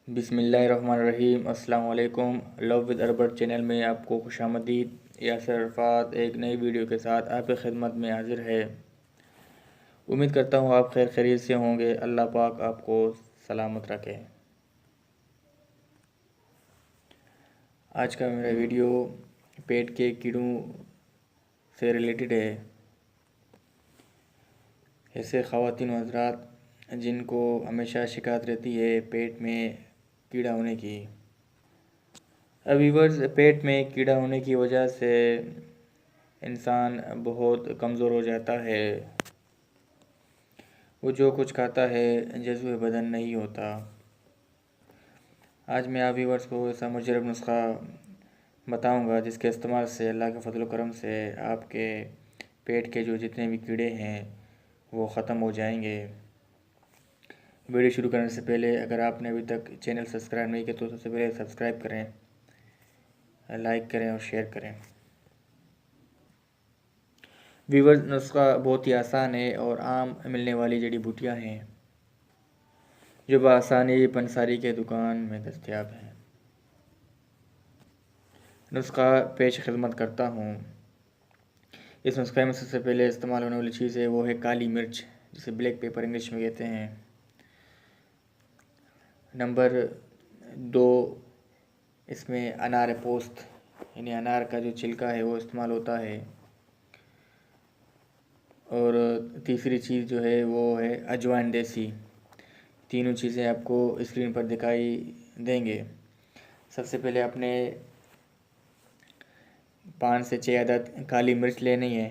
बिस्मिल्लाहिर्रहमानिर्रहीम। अस्सलाम वालेकुम। लव विद अरबट चैनल में आपको खुशामदीद। यासर अरफात एक नई वीडियो के साथ आपकी खिदमत में हाजिर है। उम्मीद करता हूँ आप खैर खैरियत से होंगे। अल्लाह पाक आपको सलामत रखे। आज का मेरा वीडियो पेट के कीड़ों से रिलेटेड है। ऐसे ख़वातीन व हज़रात जिनको हमेशा शिकायत रहती है पेट में कीड़ा होने की। अब व्यूअर्स, पेट में कीड़ा होने की वजह से इंसान बहुत कमज़ोर हो जाता है। वो जो कुछ खाता है जज़्बे बदन नहीं होता। आज मैं आप व्यूअर्स को ऐसा मुजरब नुस्खा बताऊंगा जिसके इस्तेमाल से अल्लाह के फजल करम से आपके पेट के जो जितने भी कीड़े हैं वो ख़त्म हो जाएंगे। वीडियो शुरू करने से पहले अगर आपने अभी तक चैनल सब्सक्राइब नहीं किया तो सबसे पहले सब्सक्राइब करें, लाइक करें और शेयर करें। व्यूअर्स, नुस्खा बहुत ही आसान है और आम मिलने वाली जड़ी बूटियाँ हैं जो बआसानी पंसारी के दुकान में दस्तयाब हैं। नुस्खा पेश खिदमत करता हूँ। इस नुस्खे में सबसे पहले इस्तेमाल होने वाली चीज़ है वो है काली मिर्च, जिसे ब्लैक पेपर इंग्लिश में कहते हैं। नंबर 2, इसमें अनार पोस्त यानी अनार का जो छिलका है वो इस्तेमाल होता है। और तीसरी चीज़ जो है वो है अजवाइन देसी। तीनों चीज़ें आपको स्क्रीन पर दिखाई देंगे। सबसे पहले आपने 5 से 6 अदद काली मिर्च लेनी है।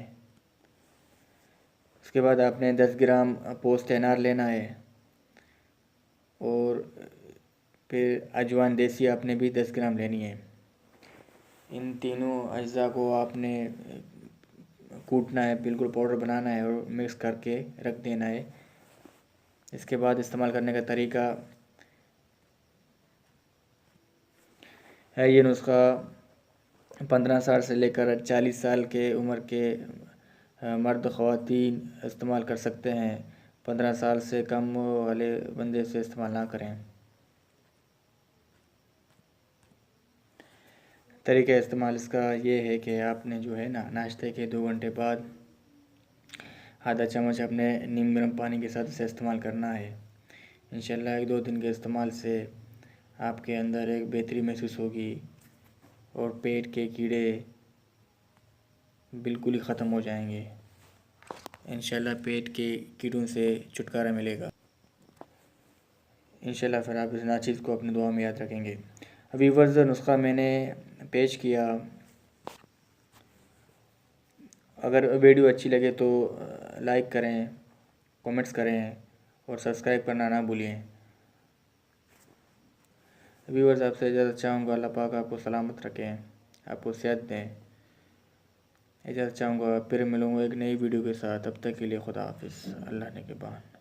उसके बाद आपने 10 ग्राम पोस्त अनार लेना है और फिर अजवाइन देसी आपने भी 10 ग्राम लेनी है। इन तीनों अज्जा को आपने कूटना है, बिल्कुल पाउडर बनाना है और मिक्स करके रख देना है। इसके बाद इस्तेमाल करने का तरीका है, ये नुस्खा 15 साल से लेकर 40 साल के उम्र के मर्द ख़वातीन इस्तेमाल कर सकते हैं। 15 साल से कम वाले बंदे से इस्तेमाल ना करें। तरीका इस्तेमाल इसका ये है कि आपने जो है ना नाश्ते के 2 घंटे बाद आधा चम्मच अपने नीम गर्म पानी के साथ इसे इस्तेमाल करना है। इंशाल्लाह 1-2 दिन के इस्तेमाल से आपके अंदर एक बेहतरी महसूस होगी और पेट के कीड़े बिल्कुल ही ख़त्म हो जाएंगे। इंशाल्लाह पेट के कीड़ों से छुटकारा मिलेगा। इंशाल्लाह फिर आप इस नाचीज़ को अपनी दुआ में याद रखेंगे। अभी वर्ज़ नुस्खा मैंने पेश किया। अगर वीडियो अच्छी लगे तो लाइक करें, कमेंट्स करें और सब्सक्राइब करना ना भूलिए। व्यूअर्स, आपसे इजाज़त चाहूँगा। अल्लाह पाक आपको सलामत रखें, आपको सेहत दें। इजाज़त चाहूँगा, फिर मिलूँगा एक नई वीडियो के साथ। तब तक के लिए खुदा हाफिज़। अल्लाह ने के बाद।